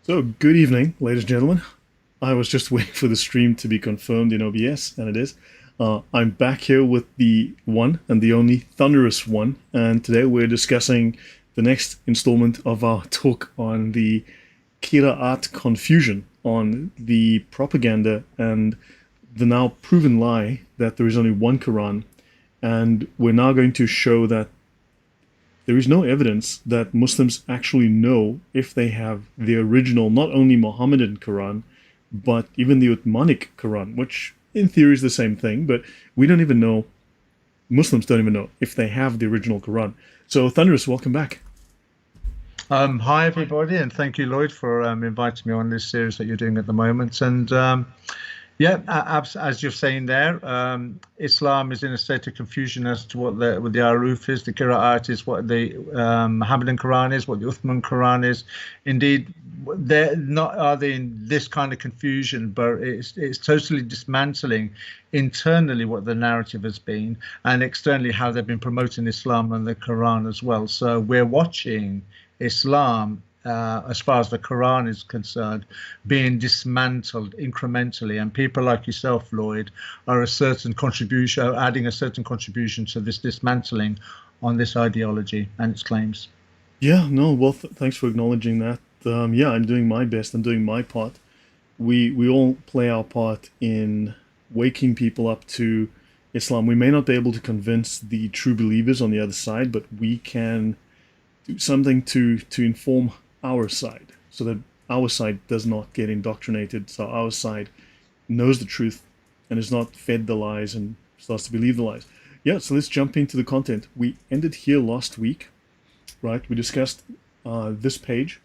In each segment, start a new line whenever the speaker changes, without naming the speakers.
So, good evening, ladies and gentlemen. I was just waiting for the stream to be confirmed in OBS, and it is. I'm back here with the one and the only Thunderous One, and today we're discussing the next installment of our talk on the Qira'at confusion, on the propaganda and the now proven lie that there is only one Quran, and we're now going to show that there is no evidence that Muslims actually know if they have the original, not only Mohammedan Quran, but even the Uthmanic Quran, which in theory is the same thing, but we don't even know, Muslims don't even know if they have the original Quran. So, Thunderous, welcome back.
Hi, everybody, and thank you, Lloyd, for inviting me on this series that you're doing at the moment. And yeah, as you're saying there, Islam is in a state of confusion as to what the Aruf is, the Qira'at is, what the Mohammedan Quran is, what the Uthman Quran is. Indeed, are they in this kind of confusion, but it's totally dismantling internally what the narrative has been, and externally how they've been promoting Islam and the Quran as well. So we're watching Islam, as far as the Quran is concerned, being dismantled incrementally, and people like yourself, Lloyd, are adding a certain contribution to this dismantling on this ideology and its claims.
Yeah, no, well, thanks for acknowledging that. Yeah, I'm doing my best. I'm doing my part. We all play our part in waking people up to Islam. We may not be able to convince the true believers on the other side, but we can do something to inform our side so that our side does not get indoctrinated, so our side knows the truth and is not fed the lies and starts to believe the lies. Yeah, so let's jump into the content. We ended here last week, right? We discussed this page.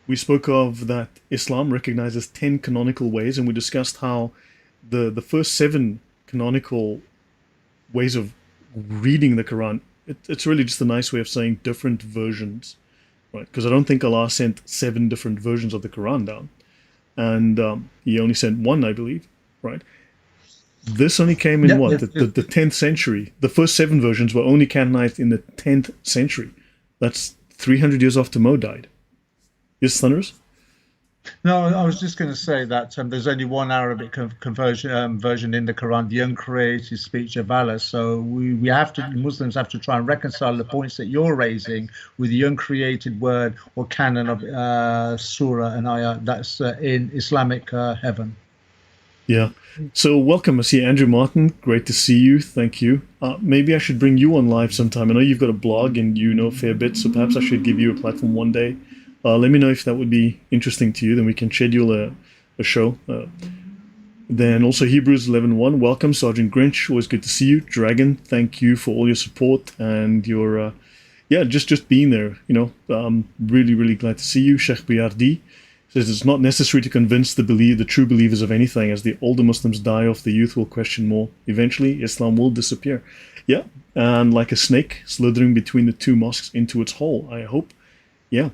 We spoke of that Islam recognizes 10 canonical ways, and we discussed how the first 7 canonical ways of reading the Quran, it's really just a nice way of saying different versions, right? Because I don't think Allah sent 7 different versions of the Quran down, and He only sent one, I believe, right? This only came in what, the 10th century. The first 7 versions were only canonized in the 10th century. That's 300 years after Mo died. Yes, Thunderous?
No, I was just going to say that there's only one Arabic version in the Quran, the uncreated speech of Allah. So Muslims have to try and reconcile the points that you're raising with the uncreated word or canon of surah and ayah that's in Islamic heaven.
Yeah. So welcome. I see Andrew Martin. Great to see you. Thank you. Maybe I should bring you on live sometime. I know you've got a blog and you know a fair bit, so perhaps I should give you a platform one day. Let me know if that would be interesting to you. Then we can schedule a show. Then also Hebrews 11:1. Welcome, Sergeant Grinch. Always good to see you. Dragon, thank you for all your support and your just being there. Really, really glad to see you. Sheikh Biardi says it's not necessary to convince the true believers of anything, as the older Muslims die off, the youth will question more. Eventually, Islam will disappear. Yeah, and like a snake slithering between the 2 mosques into its hole, I hope. Yeah.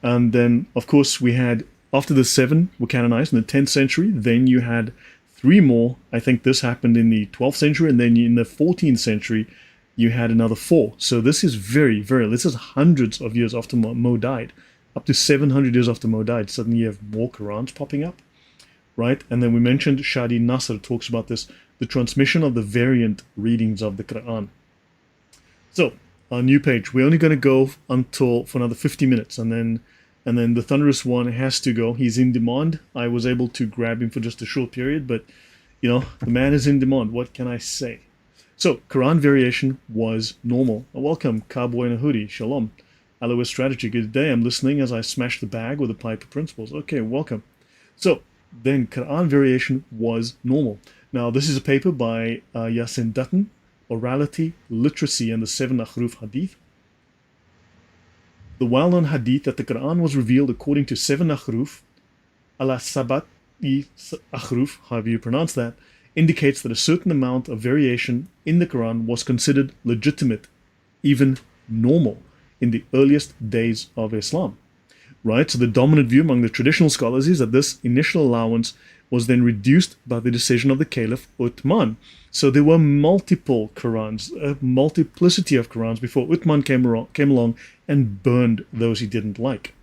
And then, of course, we had, after the 7 were canonized in the 10th century, then you had 3 more. I think this happened in the 12th century, and then in the 14th century, you had another 4. So this is this is hundreds of years after Mo died. Up to 700 years after Mo died, suddenly you have more Qurans popping up, right? And then we mentioned Shadi Nasr talks about this, the transmission of the variant readings of the Quran. So, our new page, we're only going to go for another 50 minutes, and then the Thunderous One has to go. He's in demand. I was able to grab him for just a short period, but, the man is in demand. What can I say? So, Quran variation was normal. Welcome, Cowboy in a Hoodie. Shalom. Alois Strategy, good day. I'm listening as I smash the bag with the Piper Principles. Okay, welcome. So, then Quran variation was normal. Now, this is a paper by Yasin Dutton, Orality, Literacy, and the 7 Akhruf Hadith. The well-known hadith that the Quran was revealed according to 7 Akhruf, ala sabat Akhruf, however you pronounce that, indicates that a certain amount of variation in the Quran was considered legitimate, even normal, in the earliest days of Islam. Right? So the dominant view among the traditional scholars is that this initial allowance was then reduced by the decision of the Caliph Uthman. So there were multiple Qurans, a multiplicity of Qurans before Uthman came along and burned those he didn't like.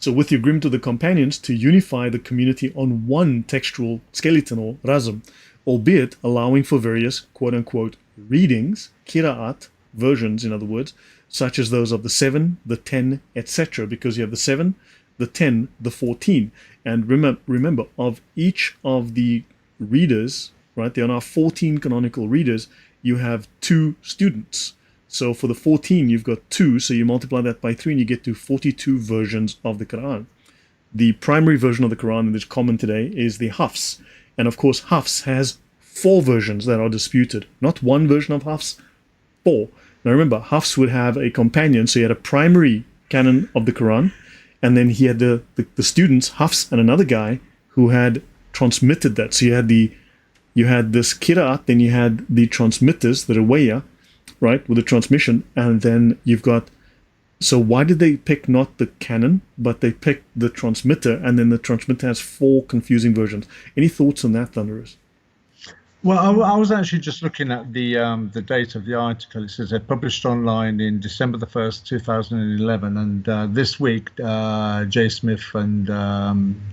So with the agreement of the companions to unify the community on one textual skeleton or razm, albeit allowing for various quote-unquote readings, Qira'at, versions in other words, such as those of the 7, the 10, etc. Because you have the 7, the 10, the 14. And remember, of each of the readers, right, there are now 14 canonical readers, you have 2 students. So for the 14, you've got 2, so you multiply that by 3 and you get to 42 versions of the Qur'an. The primary version of the Qur'an that is common today is the Hafs. And of course, Hafs has 4 versions that are disputed. Not one version of Hafs, 4. Now remember, Hafs would have a companion, so he had a primary canon of the Qur'an, and then he had the students, Hafs and another guy, who had transmitted that. So you had this Qira'at, then you had the transmitters, the Rawaya, right, with the transmission, and then you've got, so why did they pick not the canon, but they picked the transmitter, and then the transmitter has 4 confusing versions? Any thoughts on that, Thunderous?
Well, I was actually just looking at the date of the article. It says it published online in December the 1st, 2011, and this week Jay Smith and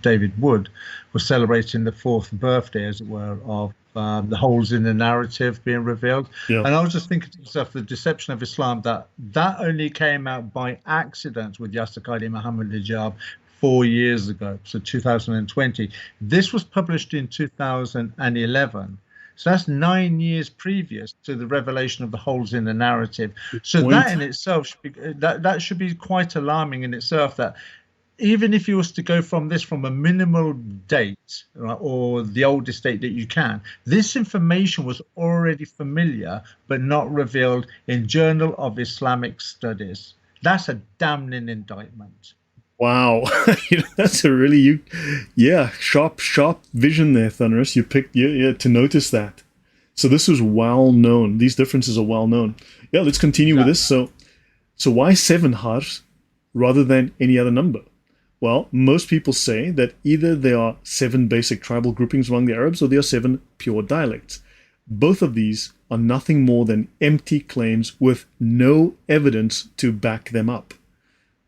David Wood were celebrating the 4th birthday, as it were, of the holes in the narrative being revealed.
Yeah.
And I was just thinking to myself, the deception of Islam, that only came out by accident with Yasir Qadi Muhammad Hijab 4 years ago, so 2020. This was published in 2011. So that's 9 years previous to the revelation of the holes in the narrative. So that in itself should be, that should be quite alarming in itself, that even if you was to go from this from a minimal date, right, or the oldest date that you can, this information was already familiar but not revealed in Journal of Islamic Studies. That's a damning indictment.
Wow, that's a really sharp vision there, Thunderous. You picked to notice that. So this was well known. These differences are well known. Yeah, let's continue with this. So why 7 harfs rather than any other number? Well, most people say that either there are 7 basic tribal groupings among the Arabs or there are 7 pure dialects. Both of these are nothing more than empty claims with no evidence to back them up.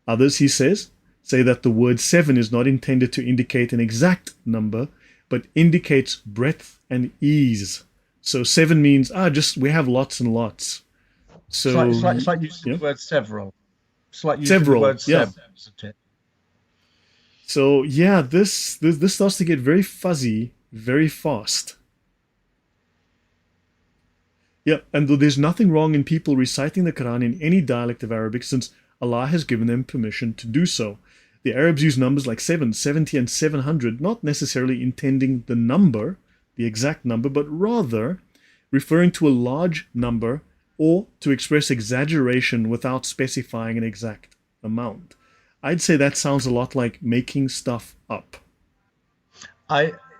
Others, he says, say that the word 7 is not intended to indicate an exact number, but indicates breadth and ease. So 7 means, we have lots and lots. So
it's like using the word several. It's like using the word several, isn't it?
So yeah, this starts to get very fuzzy very fast. Yeah, and there's nothing wrong in people reciting the Quran in any dialect of Arabic, since Allah has given them permission to do so. The Arabs use numbers like 7, 70, and 700, not necessarily intending the number, the exact number, but rather referring to a large number or to express exaggeration without specifying an exact amount. I'd say that sounds a lot like making stuff up.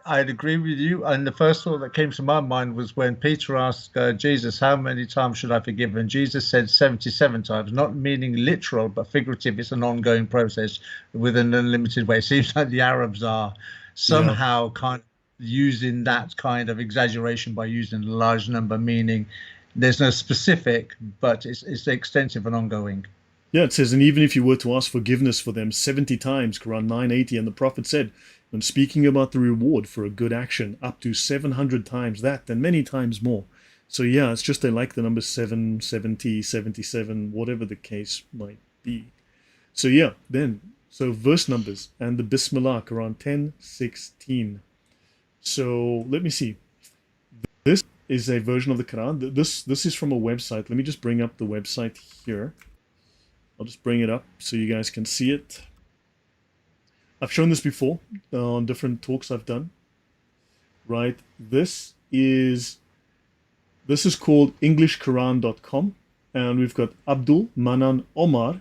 I'd agree with you. And the first thought that came to my mind was when Peter asked Jesus, how many times should I forgive? And Jesus said 77 times, not meaning literal, but figurative. It's an ongoing process with an unlimited way. It seems like the Arabs are somehow kind of using that kind of exaggeration by using a large number, meaning there's no specific, but it's extensive and ongoing.
Yeah, it says, and even if you were to ask forgiveness for them 70 times, Quran 980, and the Prophet said, when speaking about the reward for a good action, up to 700 times that, and many times more. So yeah, it's just they like the number 7, 70, 77, whatever the case might be. So yeah, so verse numbers and the Bismillah, Quran 10:16. So let me see. This is a version of the Quran. This is from a website. Let me just bring up the website here. I'll just bring it up so you guys can see it. I've shown this before on different talks I've done. Right, this is called EnglishQuran.com, and we've got Abdul Manan Omar,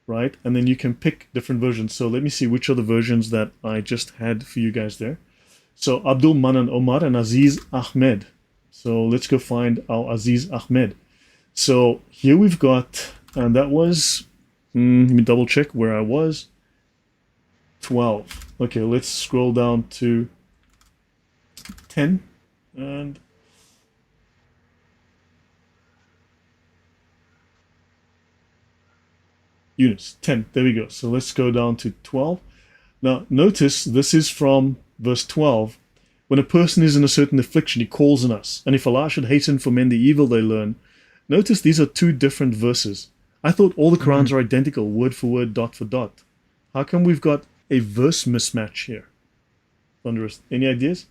right? And then you can pick different versions. So let me see which are the versions that I just had for you guys there. So Abdul Manan Omar and Aziz Ahmed. So let's go find our Aziz Ahmed. So here we've got, and that was, let me double check where I was. 12. Okay, let's scroll down to 10 and Units, 10. There we go. So let's go down to 12. Now, notice this is from verse 12. When a person is in a certain affliction, he calls on us. And if Allah should hasten for men the evil they learn. Notice these are two different verses. I thought all the Qurans are identical, word for word, dot for dot. How come we've got a verse mismatch here? Thunderous. Any ideas?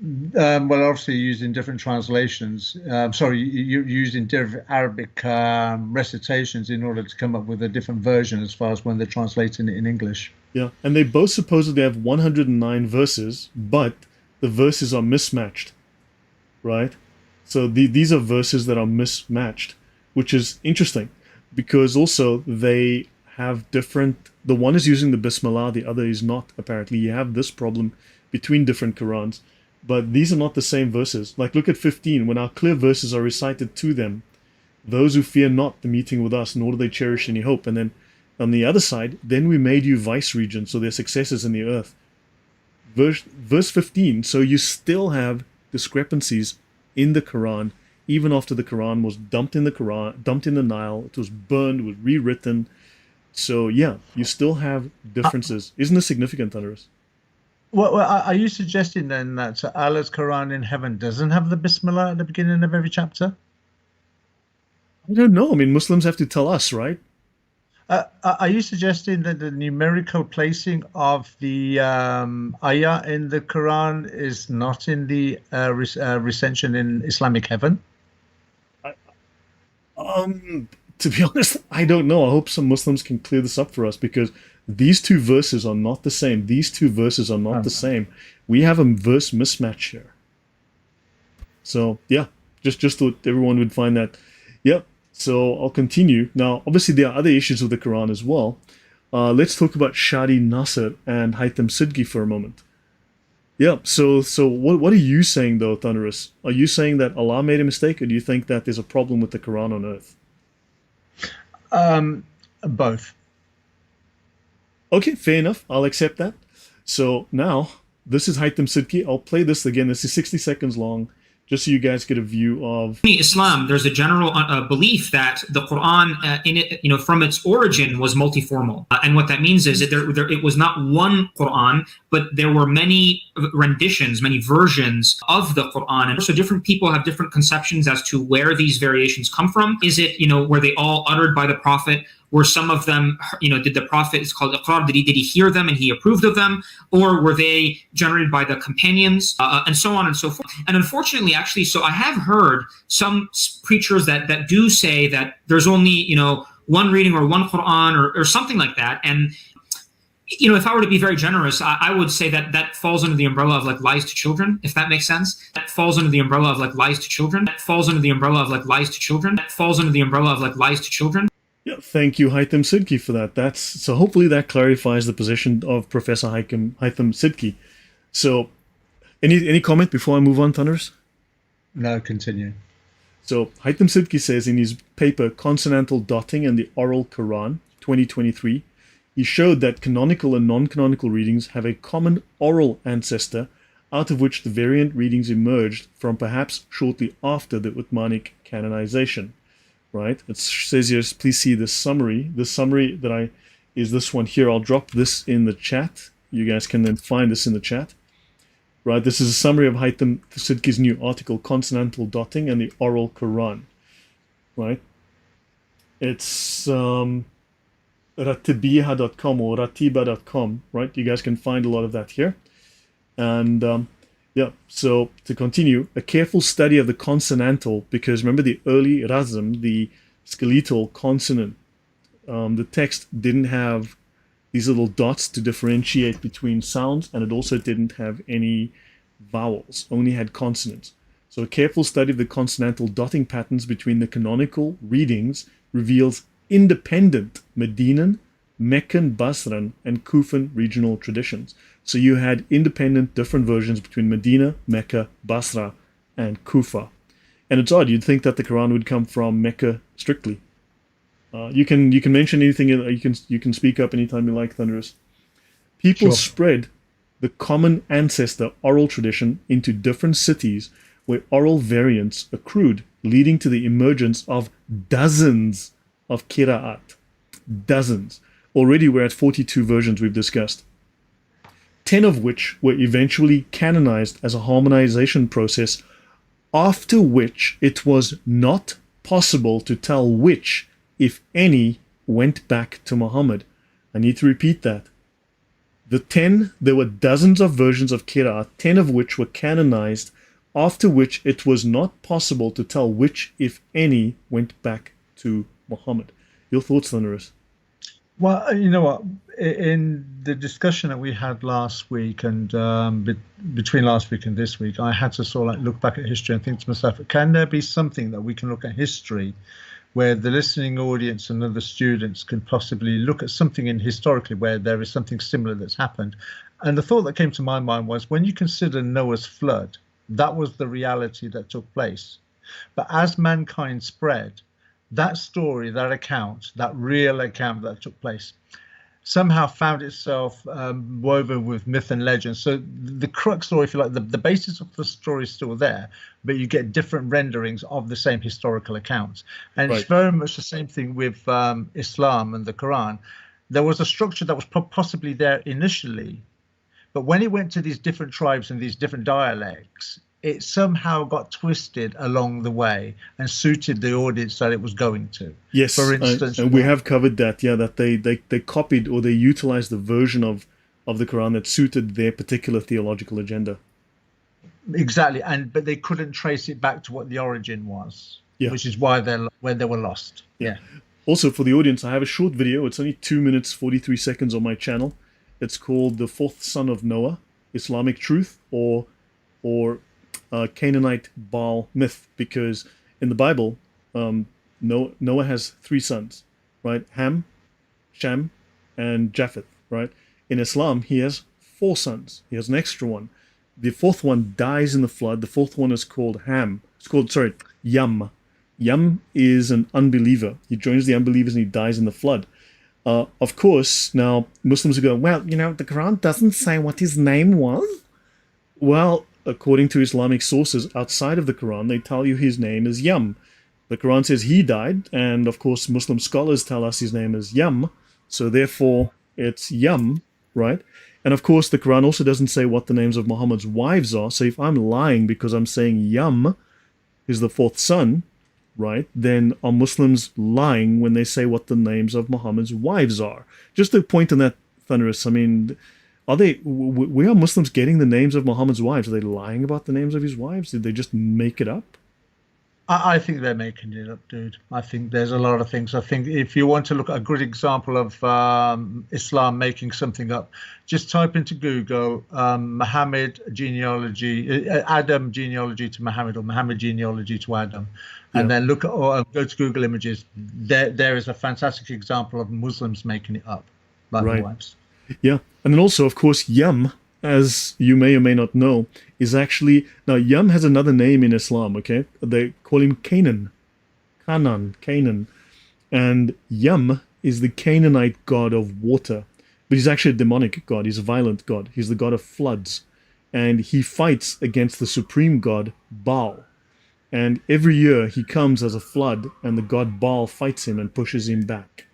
Well, obviously using different translations. You're using different Arabic recitations in order to come up with a different version as far as when they're translating it in English.
Yeah, and they both supposedly have 109 verses, but the verses are mismatched, right? So these are verses that are mismatched, which is interesting because also they have different. The one is using the Bismillah, the other is not, apparently. You have this problem between different Qurans. But these are not the same verses. Like, look at 15. When our clear verses are recited to them, those who fear not the meeting with us, nor do they cherish any hope. And then on the other side, then we made you vice regents, so their successors in the earth. Verse 15. So you still have discrepancies in the Quran, even after the Quran was dumped in the Nile. It was burned, was rewritten. So yeah, you still have differences. Isn't this significant, Thunderous?
Well, are you suggesting then that Allah's Quran in heaven doesn't have the Bismillah at the beginning of every chapter?
I don't know. I mean, Muslims have to tell us, right?
Are you suggesting that the numerical placing of the ayah in the Quran is not in the recension in Islamic heaven?
To be honest, I don't know. I hope some Muslims can clear this up for us because these two verses are not the same. These two verses are not the same. We have a verse mismatch here. So yeah, just thought everyone would find that. Yep. So I'll continue. Now, obviously there are other issues with the Quran as well. Let's talk about Shadi Nasr and Haytham Sidki for a moment. Yep. So what are you saying though, Thunderous? Are you saying that Allah made a mistake, or do you think that there's a problem with the Quran on earth?
Both.
Okay, fair enough. I'll accept that. So now, this is Haytham Sidki. I'll play this again. This is 60 seconds long, just so you guys get a view of
Islam. There's a general belief that the Quran, in it, from its origin, was multiformal, and what that means is that it was not one Quran, but there were many renditions, many versions of the Quran, and so different people have different conceptions as to where these variations come from. Is it, were they all uttered by the Prophet? Were some of them, did the Prophet, it's called Iqrar, did he hear them and he approved of them? Or were they generated by the companions, and so on and so forth? And unfortunately, actually, so I have heard some preachers that do say that there's only, one reading or one Quran or something like that. And, if I were to be very generous, I would say that falls under the umbrella of like lies to children, if that makes sense. That falls under the umbrella of like lies to children. That falls under the umbrella of like lies to children. That falls under the umbrella of like lies to children.
Yeah, thank you, Haytham Sidki, for that. So hopefully that clarifies the position of Professor Haytham Sidki. So, any comment before I move on, Thunders?
No, continue.
So Haytham Sidki says in his paper Consonantal Dotting and the Oral Quran, 2023, he showed that canonical and non-canonical readings have a common oral ancestor, out of which the variant readings emerged from perhaps shortly after the Uthmanic canonization. Right? It says here, please see this summary. The summary that is this one here. I'll drop this in the chat. You guys can then find this in the chat. Right? This is a summary of Haytham Sidki's new article, Consonantal Dotting and the Oral Quran. Right? It's ratibiha.com or ratiba.com. Right? You guys can find a lot of that here. And yeah, so to continue, a careful study of the consonantal, because remember the early razm, the skeletal consonant, the text didn't have these little dots to differentiate between sounds, and it also didn't have any vowels, only had consonants. So a careful study of the consonantal dotting patterns between the canonical readings reveals independent Medinan, Meccan, Basran, and Kufan regional traditions. So you had independent, different versions between Medina, Mecca, Basra, and Kufa. And it's odd, you'd think that the Quran would come from Mecca strictly. You can mention anything, you can speak up anytime you like, Thunderous. People spread the common ancestor oral tradition into different cities where oral variants accrued, leading to the emergence of dozens of Qira'at. of dozens. Already we're at 42 versions we've discussed, 10 of which were eventually canonized as a harmonization process, after which it was not possible to tell which, if any, went back to Muhammad. I need to repeat that. There were dozens of versions of Qira'at, 10 of which were canonized, after which it was not possible to tell which, if any, went back to Muhammad. Your thoughts, Thunderous?
Well, you know what? In the discussion that we had last week and between last week and this week, I had to sort of like look back at history and think to myself, can there be something that we can look at history where the listening audience and other students can possibly look at something in historically where there is something similar that's happened? And the thought that came to my mind was, when you consider Noah's flood, that was the reality that took place. But as mankind spread, that story, that account, that real account that took place, somehow found itself woven with myth and legend. So the crux story, if you like, the basis of the story is still there, but you get different renderings of the same historical accounts. And It's very much the same thing with Islam and the Quran. There was a structure that was possibly there initially, but when it went to these different tribes and these different dialects, it somehow got twisted along the way and suited the audience that it was going to.
Yes,
for instance,
and we have covered that. Yeah, that they copied or they utilized the version of the Quran that suited their particular theological agenda.
Exactly, but they couldn't trace it back to what the origin was, which is why they were lost. Yeah.
Also, for the audience, I have a short video. It's only 2 minutes 43 seconds on my channel. It's called "The Fourth Son of Noah: Islamic Truth," or Canaanite Baal myth, because in the Bible, Noah has 3 sons, right? Ham, Shem, and Japheth, right? In Islam, he has 4 sons. He has an extra one. The 4th one dies in the flood. The 4th one is called Ham. It's called, Yam. Yam is an unbeliever. He joins the unbelievers and he dies in the flood. Of course, now Muslims are going, well, the Quran doesn't say what his name was. Well, according to Islamic sources outside of the Quran, they tell you his name is Yam. The Quran says he died, and of course Muslim scholars tell us his name is Yam, so therefore it's Yam, right? And of course the Quran also doesn't say what the names of Muhammad's wives are, so if I'm lying because I'm saying Yam is the 4th son, right, then are Muslims lying when they say what the names of Muhammad's wives are? Just a point on that, Thunderous, I mean, where are Muslims getting the names of Muhammad's wives? Are they lying about the names of his wives? Did they just make it up?
I think they're making it up, dude. I think there's a lot of things. I think if you want to look at a good example of Islam making something up, just type into Google Muhammad genealogy, Adam genealogy to Muhammad, or Muhammad genealogy to Adam, and then look at, or go to Google Images. There is a fantastic example of Muslims making it up, like the wives.
Yeah, and then also, of course, Yam, as you may or may not know, is actually, now Yam has another name in Islam, okay? They call him Canaan, and Yam is the Canaanite god of water, but he's actually a demonic god, he's a violent god, he's the god of floods, and he fights against the supreme god, Baal, and every year he comes as a flood, and the god Baal fights him and pushes him back.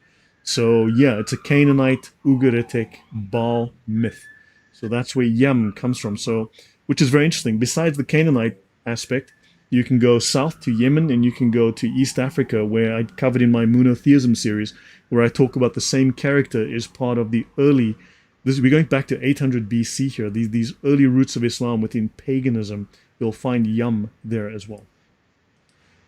So yeah, it's a Canaanite, Ugaritic, Baal myth. So that's where Yam comes from. So, which is very interesting. Besides the Canaanite aspect, you can go south to Yemen and you can go to East Africa, where I covered in my monotheism series, where I talk about the same character is part of the early, we're going back to 800 BC here, these early roots of Islam within paganism. You'll find Yam there as well.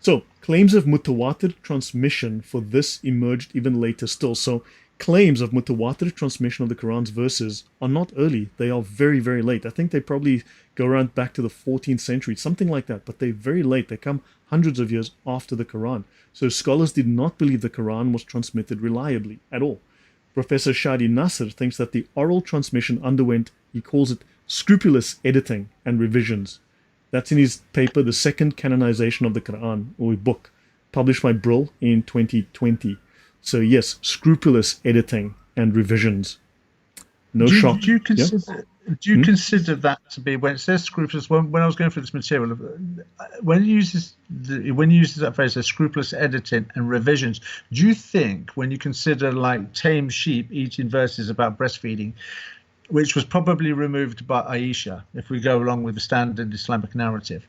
So, claims of mutawatir transmission for this emerged even later still. So, claims of mutawatir transmission of the Quran's verses are not early. They are very, very late. I think they probably go around back to the 14th century, something like that. But they're very late. They come hundreds of years after the Quran. So, scholars did not believe the Quran was transmitted reliably at all. Professor Shadi Nasser thinks that the oral transmission underwent, he calls it, scrupulous editing and revisions. That's in his paper, The Second Canonization of the Qur'an, or book, published by Brill in 2020. So yes, scrupulous editing and revisions. No shock.
Do you consider, Do you consider that to be, when it says scrupulous, when I was going through this material, when it uses that phrase, scrupulous editing and revisions, do you think when you consider like tame sheep eating verses about breastfeeding, which was probably removed by Aisha, if we go along with the standard Islamic narrative,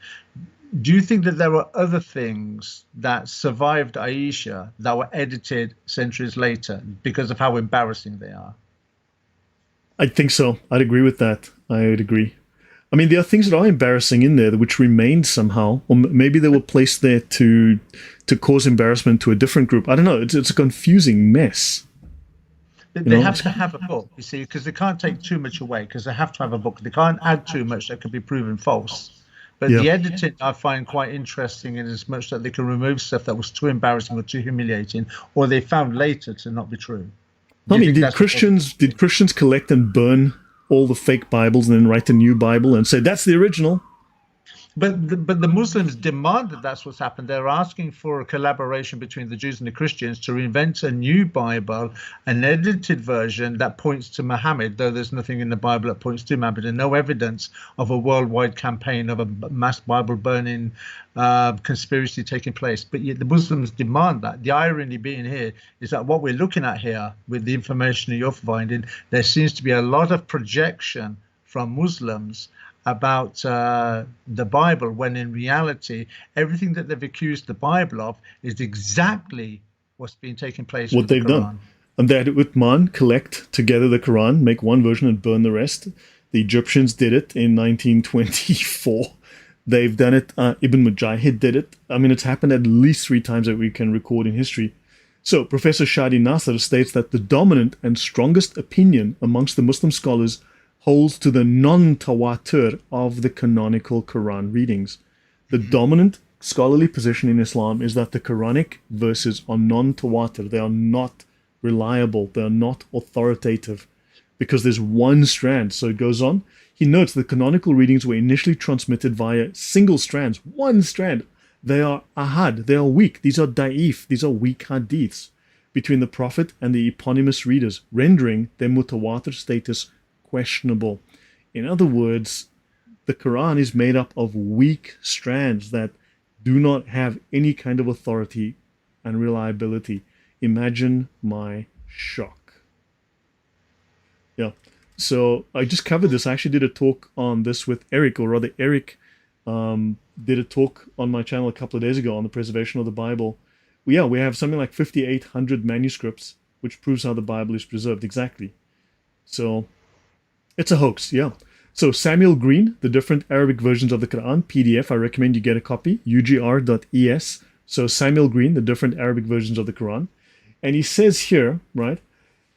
do you think that there were other things that survived Aisha that were edited centuries later because of how embarrassing they are?
I think so. I'd agree with that. I'd agree. I mean, there are things that are embarrassing in there which remained somehow, or maybe they were placed there to cause embarrassment to a different group. I don't know. It's a confusing mess.
They have to have a book, you see, because they can't take too much away, because they have to have a book. They can't add too much that could be proven false. But the editing I find quite interesting, in as much that they can remove stuff that was too embarrassing or too humiliating, or they found later to not be true.
I mean, did Christians collect and burn all the fake Bibles and then write a new Bible and say that's the original?
But the Muslims demand that that's what's happened. They're asking for a collaboration between the Jews and the Christians to invent a new Bible, an edited version that points to Muhammad, though there's nothing in the Bible that points to Muhammad, and no evidence of a worldwide campaign of a mass Bible burning conspiracy taking place. But yet the Muslims demand that. The irony being here is that what we're looking at here with the information that you're finding, there seems to be a lot of projection from Muslims about the Bible, when in reality everything that they've accused the Bible of is exactly what's been taking place
what
with the
they've
Quran.
done. And they had Uthman collect together the Quran, make one version and burn the rest. The Egyptians did it in 1924. They've done it. Ibn Mujahid did it. I mean, it's happened at least 3 times that we can record in history. So Professor Shadi Nasser states that the dominant and strongest opinion amongst the Muslim scholars holds to the non-tawatur of the canonical Quran readings. The dominant scholarly position in Islam is that the Quranic verses are non-tawatur. They are not reliable. They are not authoritative because there's one strand. So it goes on. He notes the canonical readings were initially transmitted via single strands, one strand. They are ahad. They are weak. These are da'if. These are weak hadiths between the Prophet and the eponymous readers, rendering their mutawatir status questionable. In other words, the Quran is made up of weak strands that do not have any kind of authority and reliability. Imagine my shock. Yeah. So I just covered this. I actually did a talk on this with Eric, or rather Eric did a talk on my channel a couple of days ago on the preservation of the Bible. We have something like 5,800 manuscripts, which proves how the Bible is preserved exactly. So it's a hoax, yeah. So Samuel Green, the different Arabic versions of the Quran, PDF, I recommend you get a copy, ugr.es. So Samuel Green, the different Arabic versions of the Quran. And he says here, right,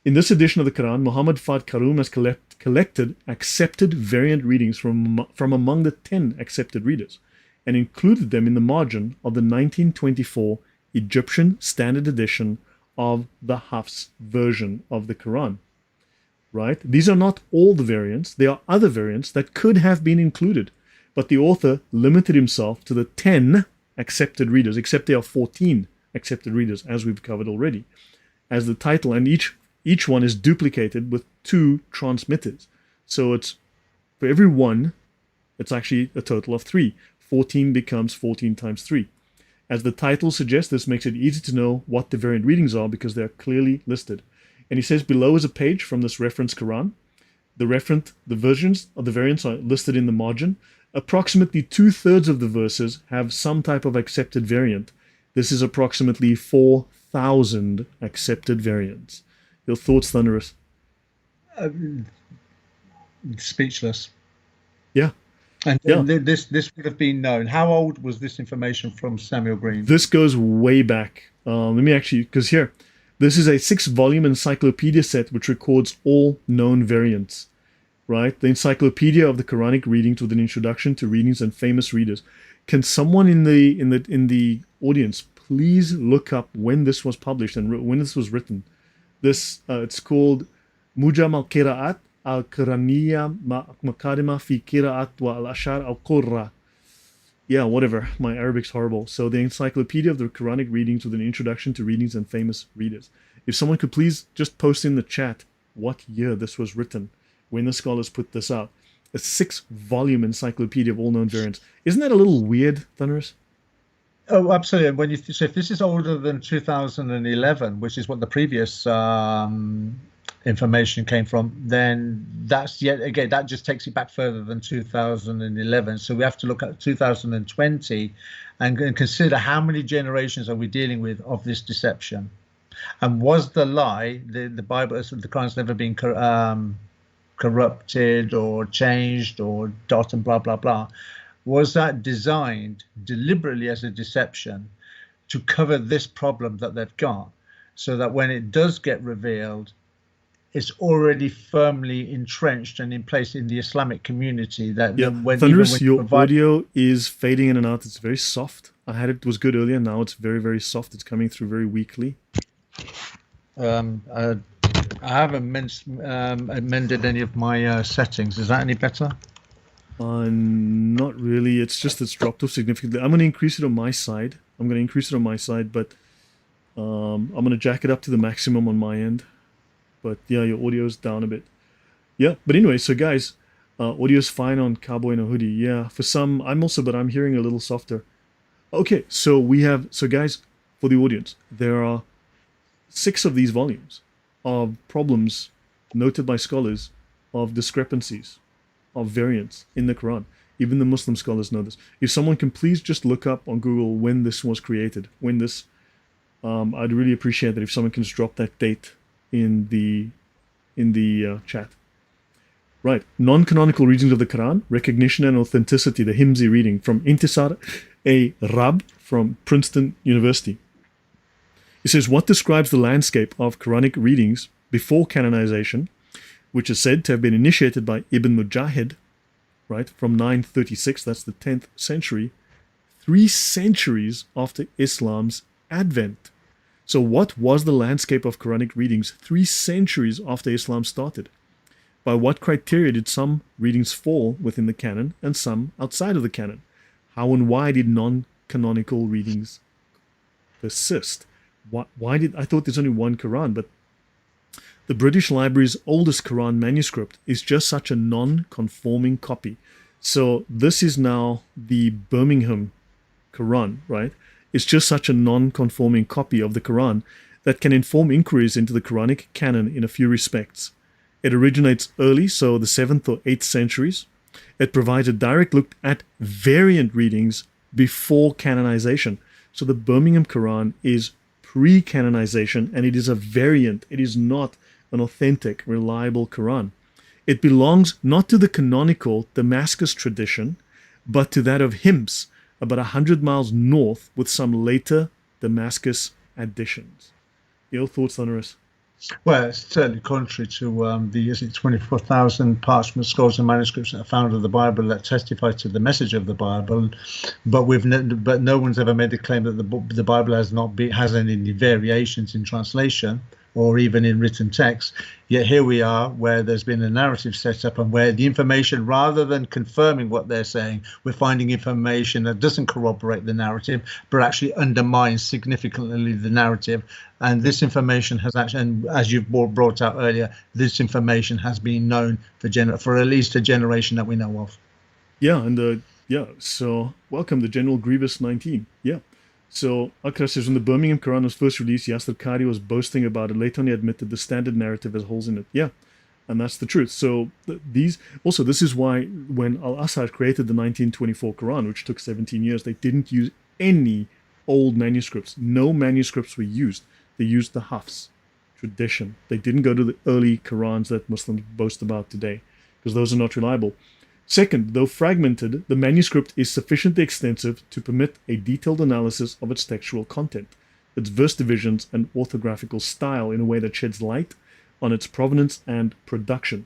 in this edition of the Quran, Muhammad Fad Karum has collected accepted variant readings from among the 10 accepted readers and included them in the margin of the 1924 Egyptian Standard Edition of the Hafs version of the Quran. Right? These are not all the variants. There are other variants that could have been included, but the author limited himself to the 10 accepted readers, except there are 14 accepted readers, as we've covered already, as the title, and each one is duplicated with 2 transmitters. So it's, for every one, it's actually a total of 3. 14 becomes 14 times 3. As the title suggests, this makes it easy to know what the variant readings are because they are clearly listed. And he says below is a page from this reference Quran. The versions of the variants are listed in the margin. Approximately 2/3 of the verses have some type of accepted variant. This is approximately 4,000 accepted variants. Your thoughts, Thunderous?
Speechless.
Yeah.
And this would have been known. How old was this information from Samuel Green?
This goes way back. Let me actually, because here, this is a 6-volume encyclopedia set which records all known variants, right? The Encyclopedia of the Quranic Readings with an introduction to readings and famous readers. Can someone in the audience please look up when this was published and when this was written? This it's called Mujam al-Qira'at al-Quraniya Makarima fi Qira'at wa al-Ashar al-Qurra. Yeah, whatever. My Arabic's horrible. So the Encyclopedia of the Quranic Readings with an introduction to readings and famous readers. If someone could please just post in the chat what year this was written. when the scholars put this out, a 6-volume encyclopedia of all known variants. Isn't that a little weird, Thunderous?
Oh, absolutely. And when you so if this is older than 2011, which is what the previous information came from, then that's yet again that just takes it back further than 2011. So we have to look at 2020 and consider how many generations are we dealing with of this deception, and was the lie the Bible, the Quran's never been corrupted or changed or dot and blah blah blah. Was that designed deliberately as a deception to cover this problem that they've got, so that when it does get revealed, it's already firmly entrenched and in place in the Islamic community? That when
Thunderous, your audio is fading in and out. It's very soft. I had it was good earlier. Now it's very, very soft. It's coming through very weakly.
I haven't amended any of my settings. Is that any better?
Not really. It's just it's dropped off significantly. I'm going to increase it on my side. But I'm going to jack it up to the maximum on my end. But yeah, your audio's down a bit. Yeah, but anyway, so guys, audio's fine on Cowboy in a Hoodie. Yeah, for some, but I'm hearing a little softer. Okay, so guys, for the audience, there are 6 of these volumes of problems noted by scholars of discrepancies, of variants in the Quran. Even the Muslim scholars know this. If someone can please just look up on Google when this was created, I'd really appreciate that if someone can just drop that date in the chat. Right, non-canonical readings of the Quran, recognition and authenticity, the Himzi reading from Intisar A. Rab from Princeton University. It says, what describes the landscape of Quranic readings before canonization, which is said to have been initiated by Ibn Mujahid, right, from 936, that's the 10th century, 3 centuries after Islam's advent. So what was the landscape of Quranic readings 3 centuries after Islam started? By what criteria did some readings fall within the canon and some outside of the canon? How and why did non-canonical readings persist? I thought there's only one Quran, but the British Library's oldest Quran manuscript is just such a non-conforming copy. So this is now the Birmingham Quran, right? It's just such a non-conforming copy of the Quran that can inform inquiries into the Quranic canon in a few respects. It originates early, so the 7th or 8th centuries. It provides a direct look at variant readings before canonization. So the Birmingham Quran is pre-canonization, and it is a variant. It is not an authentic, reliable Quran. It belongs not to the canonical Damascus tradition, but to that of Hims, about 100 miles north, with some later Damascus additions. Your thoughts, Thunderous?
Well, it's certainly contrary to the 24,000 parchment scrolls and manuscripts that are found of the Bible that testify to the message of the Bible, but no one's ever made the claim that the Bible has any variations in translation or even in written text. Yet here we are, where there's been a narrative set up, and where the information, rather than confirming what they're saying, we're finding information that doesn't corroborate the narrative, but actually undermines significantly the narrative. And this information has actually, and as you've brought out earlier, this information has been known for at least a generation that we know of.
Yeah, and so welcome, the General Grievous 19. Yeah. So Akra says, when the Birmingham Quran was first released, Yasser Qadi was boasting about it. Later on, he admitted the standard narrative has holes in it. Yeah, and that's the truth. So this is why when Al-Azhar created the 1924 Quran, which took 17 years, they didn't use any old manuscripts. No manuscripts were used. They used the Hafs tradition. They didn't go to the early Qurans that Muslims boast about today, because those are not reliable. Second, though fragmented, the manuscript is sufficiently extensive to permit a detailed analysis of its textual content, its verse divisions and orthographical style in a way that sheds light on its provenance and production.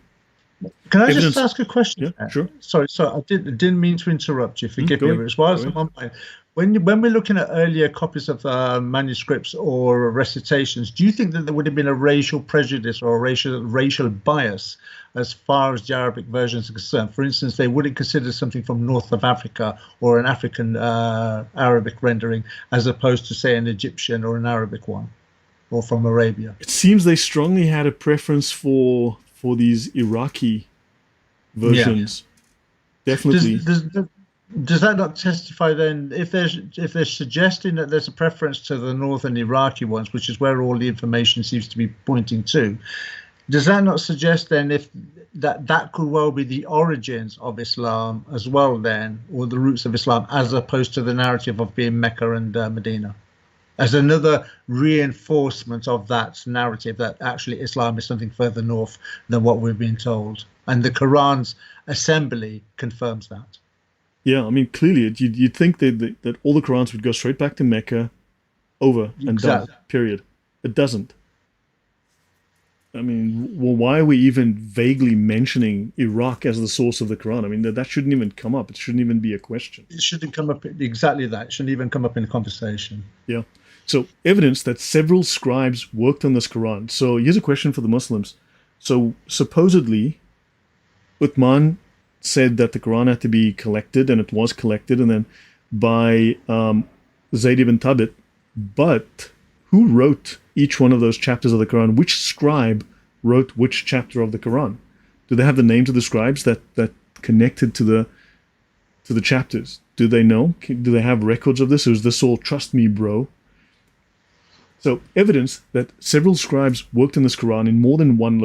Can I just ask a question?
Yeah, sure.
Sorry, I didn't mean to interrupt you. Forgive me. As well as on my mind, when we're looking at earlier copies of manuscripts or recitations, do you think that there would have been a racial prejudice or a racial bias as far as the Arabic versions are concerned? For instance, they wouldn't consider something from north of Africa or an African Arabic rendering as opposed to, say, an Egyptian or an Arabic one, or from Arabia.
It seems they strongly had a preference for these Iraqi versions. Definitely.
Does that not testify then, if they're suggesting that there's a preference to the northern Iraqi ones, which is where all the information seems to be pointing to, does that not suggest then if that could well be the origins of Islam as well then, or the roots of Islam, as opposed to the narrative of being Mecca and Medina, as another reinforcement of that narrative that actually Islam is something further north than what we've been told, and the Quran's assembly confirms that?
Yeah, I mean, clearly, you'd think that all the Qurans would go straight back to Mecca, over and done, period. It doesn't. I mean, well, why are we even vaguely mentioning Iraq as the source of the Quran? I mean, that shouldn't even come up. It shouldn't even be a question.
It shouldn't come up, exactly that. It shouldn't even come up in a conversation.
Yeah. So, evidence that several scribes worked on this Quran. So, here's a question for the Muslims. So, supposedly, Uthman said that the Quran had to be collected, and it was collected, and then by Zayd ibn Thabit. But who wrote each one of those chapters of the Quran? Which scribe wrote which chapter of the Quran? Do they have the names of the scribes that connected to the chapters? Do they know? Do they have records of this? Or is this all trust me, bro? So evidence that several scribes worked in this Quran in more than one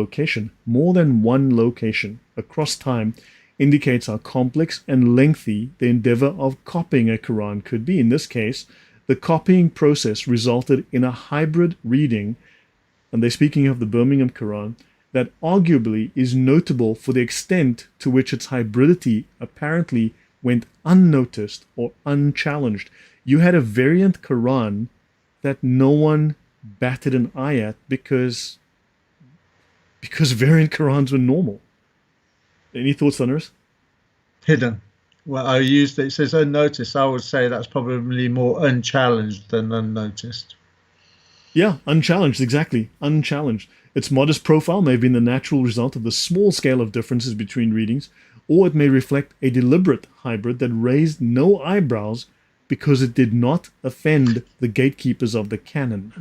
location across time, indicates how complex and lengthy the endeavor of copying a Quran could be. In this case, the copying process resulted in a hybrid reading, and they're speaking of the Birmingham Quran, that arguably is notable for the extent to which its hybridity apparently went unnoticed or unchallenged. You had a variant Quran that no one batted an eye at because variant Qurans were normal. Any thoughts, Thunderous?
Hidden. Well, it says unnoticed. I would say that's probably more unchallenged than unnoticed.
Yeah, unchallenged, exactly. Unchallenged. Its modest profile may have been the natural result of the small scale of differences between readings, or it may reflect a deliberate hybrid that raised no eyebrows because it did not offend the gatekeepers of the canon.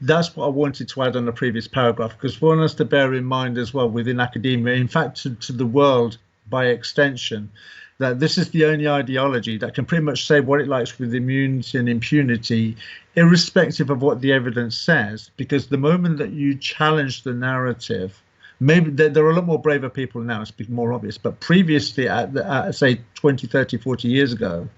That's what I wanted to add on the previous paragraph, because one has to bear in mind as well within academia, in fact to the world by extension, that this is the only ideology that can pretty much say what it likes with immunity and impunity, irrespective of what the evidence says, because the moment that you challenge the narrative, maybe there are a lot more braver people now, it's more obvious, but previously at say 20, 30, 40 years ago,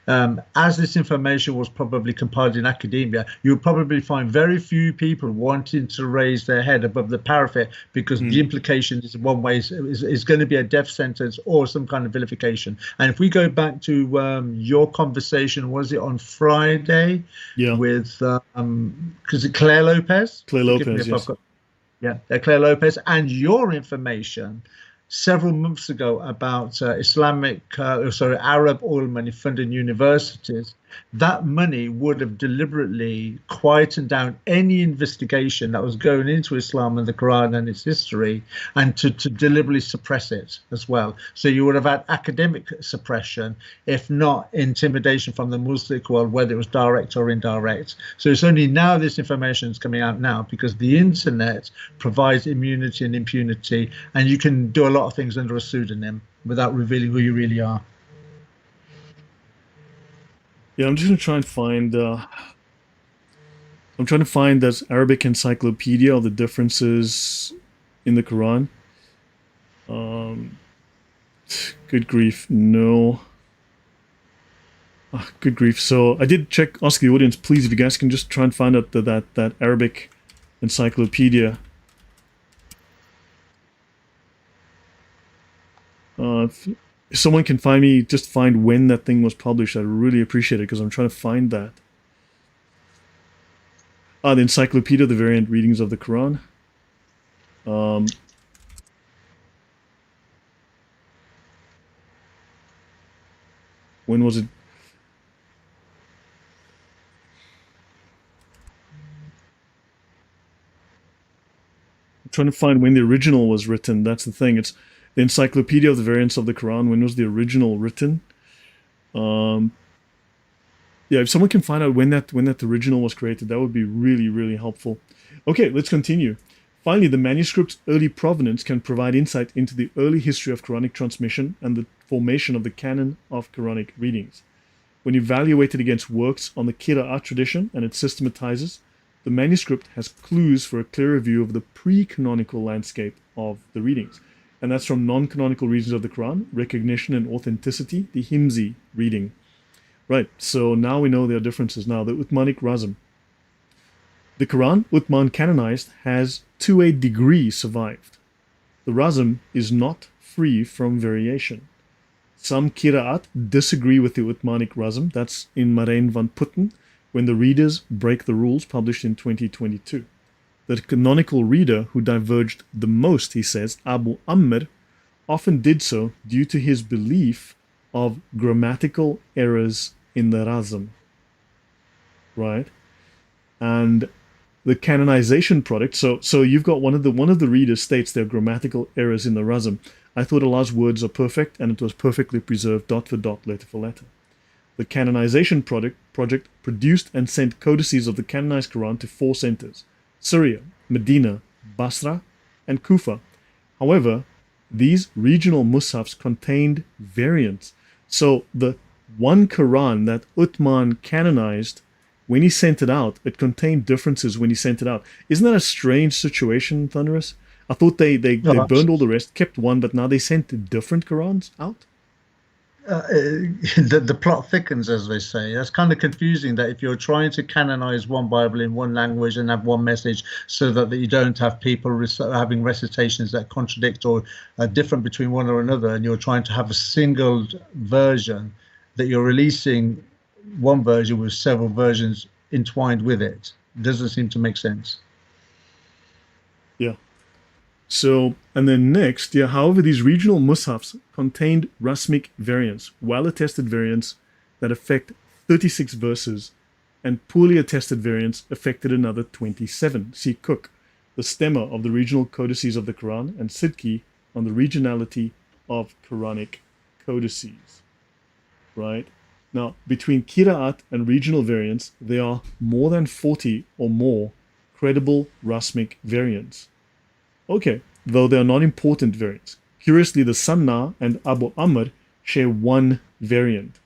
as this information was probably compiled in academia, you would probably find very few people wanting to raise their head above the parapet, because the implication is one way is going to be a death sentence or some kind of vilification. And if we go back to your conversation, was it on Friday? Yeah. With because Claire Lopez?
Claire Lopez, yes.
Claire Lopez, and your information several months ago about Arab oil money funding universities, that money would have deliberately quietened down any investigation that was going into Islam and the Quran and its history, and to deliberately suppress it as well. So you would have had academic suppression, if not intimidation from the Muslim world, whether it was direct or indirect. So it's only now this information is coming out now because the internet provides immunity and impunity, and you can do a lot of things under a pseudonym without revealing who you really are.
Yeah, I'm just gonna try and find. I'm trying to find that Arabic encyclopedia of the differences in the Quran. Good grief, no. Good grief. So I did ask the audience, please, if you guys can just try and find out that Arabic encyclopedia. If someone can just find when that thing was published, I'd really appreciate it, because I'm trying to find that. The Encyclopedia of the Variant Readings of the Quran. When was it? I'm trying to find when the original was written. That's the thing. It's the Encyclopedia of the Variants of the Quran. When was the original written? Yeah, if someone can find out when that original was created, that would be really, really helpful. Okay, let's continue. Finally, the manuscript's early provenance can provide insight into the early history of Quranic transmission and the formation of the canon of Quranic readings. When evaluated against works on the Qira'at tradition and its systematizers, the manuscript has clues for a clearer view of the pre-canonical landscape of the readings. And that's from non-canonical readings of the Quran, recognition and authenticity, the Himzi reading. Right, so now we know there are differences. Now, the Uthmanic Razm. The Quran, Uthman canonized, has to a degree survived. The Razm is not free from variation. Some Qira'at disagree with the Uthmanic Razm. That's in Marijn van Putten, when the readers break the rules, published in 2022. The canonical reader who diverged the most, he says, Abu Amr, often did so due to his belief of grammatical errors in the Razm. Right? And the canonization product, so you've got one of the readers states there are grammatical errors in the Razm. I thought Allah's words are perfect, and it was perfectly preserved dot for dot, letter for letter. The canonization project produced and sent codices of the canonized Quran to 4 centers: Syria, Medina, Basra, and Kufa. However, these regional mushafs contained variants. So the one Quran that Uthman canonized, when he sent it out, it contained differences when he sent it out. Isn't that a strange situation, Thunderous? I thought they burned all the rest, kept one, but now they sent different Qurans out?
The plot thickens, as they say. That's kind of confusing, that if you're trying to canonize one Bible in one language and have one message, so that you don't have people having recitations that contradict or are different between one or another, and you're trying to have a single version, that you're releasing one version with several versions entwined with it. Doesn't seem to make sense.
Yeah. So, and then next, however, these regional mushafs contained Rasmic variants, well-attested variants that affect 36 verses, and poorly attested variants affected another 27. See Cook, the stemma of the regional codices of the Quran, and Sidki on the regionality of Quranic codices. Right? Now, between Qira'at and regional variants, there are more than 40 or more credible Rasmic variants. Okay, though they are not important variants. Curiously, the Sanna and Abu Amr share one variant,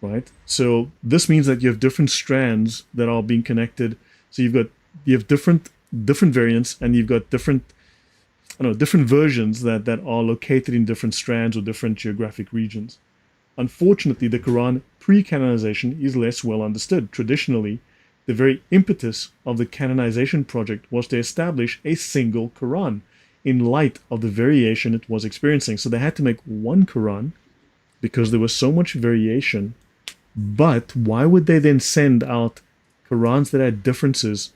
right? So this means that you have different strands that are being connected. So you have different variants, and you've got different versions that are located in different strands or different geographic regions. Unfortunately, the Quran pre-canonization is less well understood. Traditionally, the very impetus of the canonization project was to establish a single Quran in light of the variation it was experiencing. So they had to make one Quran because there was so much variation. But why would they then send out Qurans that had differences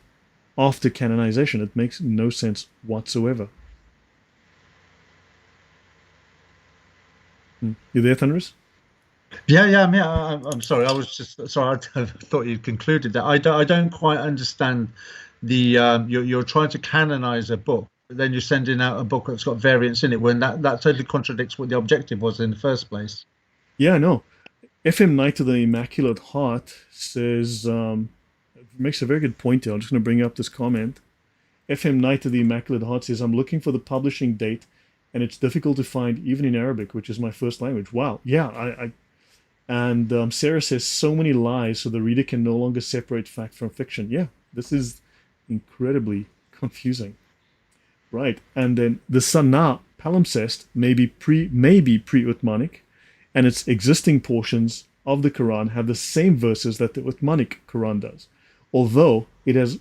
after canonization? It makes no sense whatsoever. You there, Thunderous?
Yeah. I'm sorry. I was just sorry. I thought you'd concluded that. I don't quite understand the. You're trying to canonize a book, but then you're sending out a book that's got variants in it, when that totally contradicts what the objective was in the first place.
Yeah, no. FM Knight of the Immaculate Heart says, makes a very good point here. I'm just going to bring up this comment. FM Knight of the Immaculate Heart says, I'm looking for the publishing date, and it's difficult to find even in Arabic, which is my first language. Wow. Yeah, And Sarah says, so many lies, so the reader can no longer separate fact from fiction. Yeah, this is incredibly confusing. Right, and then the Sanna palimpsest may be pre-Uthmanic, and its existing portions of the Quran have the same verses that the Uthmanic Quran does, although it has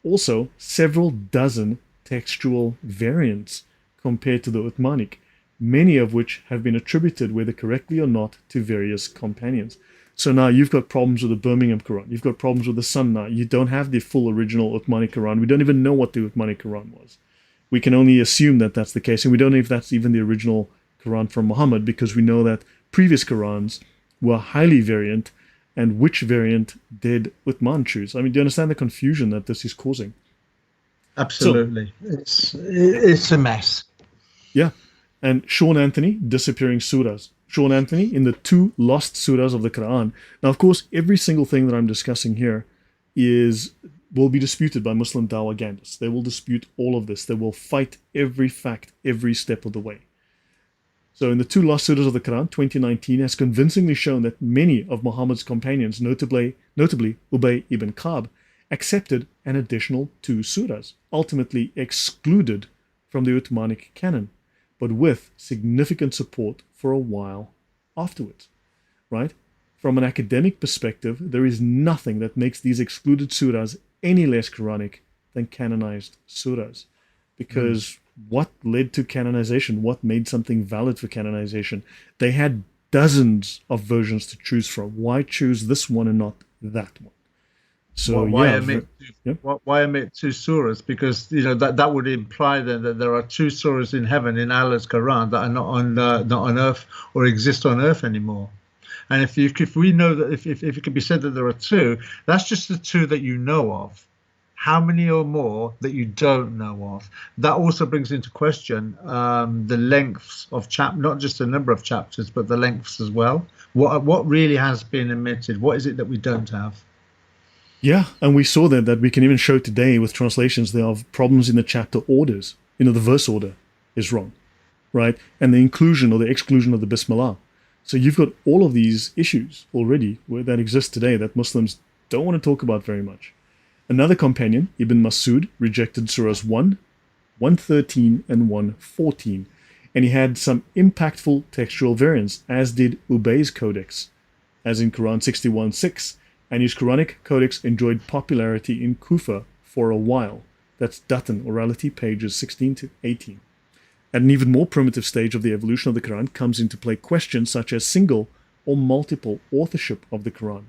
also several dozen textual variants compared to the Uthmanic, many of which have been attributed, whether correctly or not, to various companions. So now you've got problems with the Birmingham Quran, you've got problems with the Sanna, you don't have the full original Uthmanic Quran, we don't even know what the Uthmanic Quran was. We can only assume that that's the case, and we don't know if that's even the original Quran from Muhammad, because we know that previous Qurans were highly variant, and which variant did Uthman choose? I mean, do you understand the confusion that this is causing?
Absolutely. So, it's a mess.
Yeah. And Sean Anthony, disappearing surahs. Sean Anthony, in the 2 lost surahs of the Quran. Now, of course, every single thing that I'm discussing here is will be disputed by Muslim Dawagandists. They will dispute all of this. They will fight every fact, every step of the way. So in the two last surahs of the Quran, 2019 has convincingly shown that many of Muhammad's companions, notably Ubay ibn Ka'b, accepted an additional 2 surahs, ultimately excluded from the Uthmanic canon, but with significant support for a while afterwards, right? From an academic perspective, there is nothing that makes these excluded surahs any less Quranic than canonized surahs. Because what led to canonization? What made something valid for canonization? They had dozens of versions to choose from. Why choose this one and not that one? So
why omit 2 surahs? Because that would imply then that there are 2 surahs in heaven in Allah's Quran that are not on earth or exist on earth anymore. And if we know that if it can be said that there are 2, that's just the 2 that you know of. How many or more that you don't know of? That also brings into question the lengths of not just the number of chapters, but the lengths as well. What really has been omitted? What is it that we don't have?
Yeah, and we saw that we can even show today with translations there are problems in the chapter orders. The verse order is wrong, right? And the inclusion or the exclusion of the Bismillah. So you've got all of these issues already that exist today that Muslims don't want to talk about very much. Another companion, Ibn Masud, rejected surahs 1, 113, and 114, and he had some impactful textual variants, as did Ubay's codex, as in Quran 61:6, and his Quranic codex enjoyed popularity in Kufa for a while. That's Dutton, Orality, pages 16 to 18. At an even more primitive stage of the evolution of the Quran comes into play questions such as single or multiple authorship of the Quran,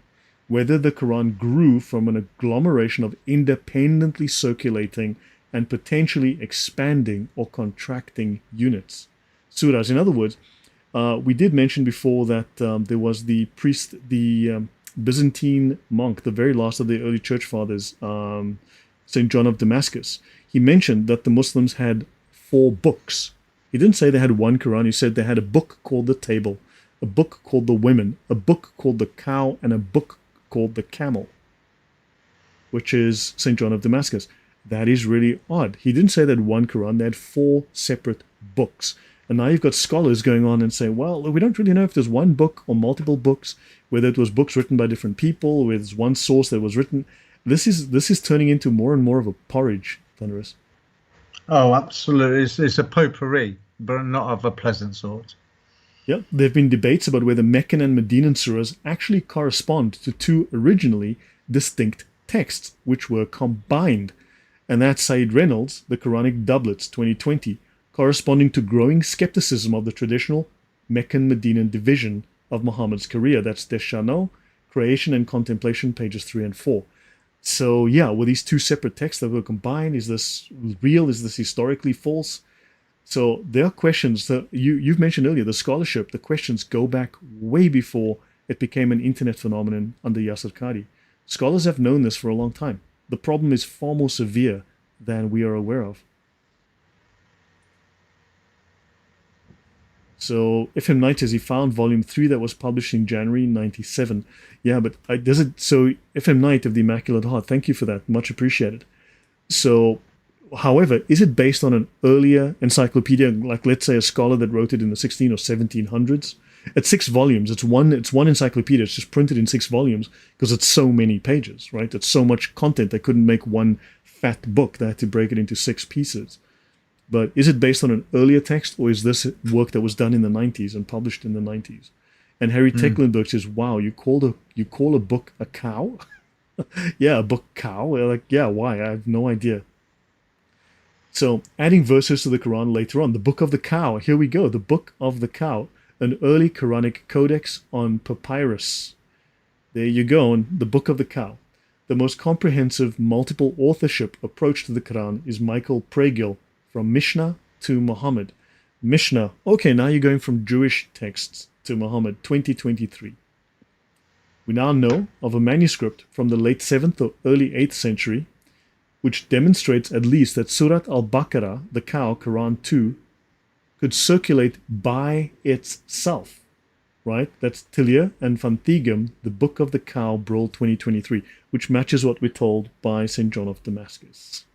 whether the Quran grew from an agglomeration of independently circulating and potentially expanding or contracting units. Surahs. In other words, we did mention before that there was the priest, the Byzantine monk, the very last of the early church fathers, St. John of Damascus. He mentioned that the Muslims had 4 books. He didn't say they had one Quran. He said they had a book called the Table, a book called the Women, a book called the Cow, and a book called the Camel, which is St. John of Damascus. That is really odd. He didn't say they had one Quran. They had 4 separate books. And now you've got scholars going on and saying, well, we don't really know if there's one book or multiple books, whether it was books written by different people, whether it's one source that was written. This is turning into more and more of a porridge, Thunderous.
Oh, absolutely. It's a potpourri, but not of a pleasant sort.
Yeah, there have been debates about whether Meccan and Medinan surahs actually correspond to 2 originally distinct texts, which were combined. And that's Said Reynolds, The Quranic Doublets, 2020, corresponding to growing skepticism of the traditional Meccan-Medinan division of Muhammad's career. That's Deschanel, Creation and Contemplation, pages 3 and 4. So yeah, were these 2 separate texts that were combined? Is this real? Is this historically false? So there are questions that you've mentioned earlier, the scholarship, the questions go back way before it became an internet phenomenon under Yasser Qadhi. Scholars have known this for a long time. The problem is far more severe than we are aware of. So Ifhim Knight says he found volume 3 that was published in January 97. Yeah, but does it? So Ifhim Knight of the Immaculate Heart, thank you for that. Much appreciated. So, however, is it based on an earlier encyclopedia, like let's say a scholar that wrote it in the 16 or 1700s? It's 6 volumes. It's one encyclopedia. It's just printed in 6 volumes because it's so many pages, right? It's so much content. They couldn't make one fat book. They had to break it into 6 pieces. But is it based on an earlier text, or is this work that was done in the 90s and published in the 90s? And Harry Tecklenburg says, wow, you call a book a cow? Yeah, a book cow? Like, yeah, why? I have no idea. So adding verses to the Quran later on, the Book of the Cow. Here we go, the Book of the Cow, an early Quranic codex on papyrus. There you go, and the Book of the Cow. The most comprehensive multiple authorship approach to the Quran is Michael Pregill, from Mishnah to Muhammad. Mishnah, okay, now you're going from Jewish texts to Muhammad, 2023. We now know of a manuscript from the late 7th or early 8th century, which demonstrates at least that Surat al-Baqarah, the cow, Quran 2, could circulate by itself, right? That's Tilia and Fantigum, the Book of the Cow, Brawl 2023, which matches what we're told by St. John of Damascus.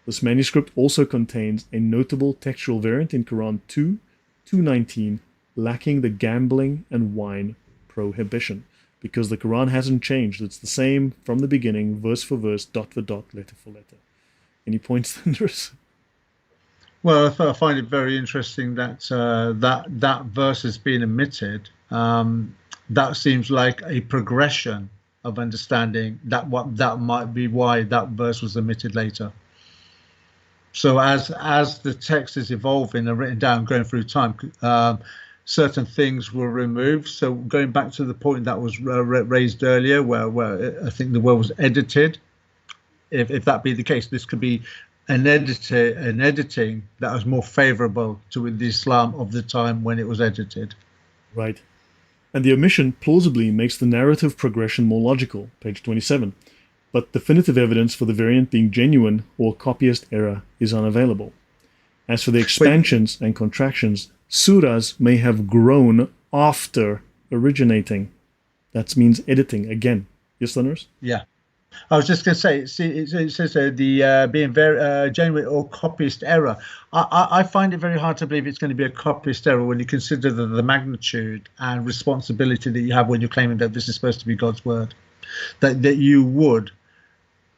This manuscript also contains a notable textual variant in Quran 2, 219, lacking the gambling and wine prohibition, because the Quran hasn't changed. It's the same from the beginning, verse for verse, dot for dot, letter for letter. Any points, Thunderous?
Well, I find it very interesting that that verse has been omitted. That seems like a progression of understanding that might be why that verse was omitted later. So as the text is evolving and written down, going through time, certain things were removed. So going back to the point that was raised earlier, where I think the word was edited. If that be the case, this could be an editing that was more favorable to the Islam of the time when it was edited.
Right. And the omission plausibly makes the narrative progression more logical, page 27. But definitive evidence for the variant being genuine or copyist error is unavailable. As for the expansions and contractions, surahs may have grown after originating. That means editing again. Yes, Thunderous?
Yeah. I was just going to say, see, it says the being very genuine or copyist error. I find it very hard to believe it's going to be a copyist error when you consider the magnitude and responsibility that you have when you're claiming that this is supposed to be God's word. That you would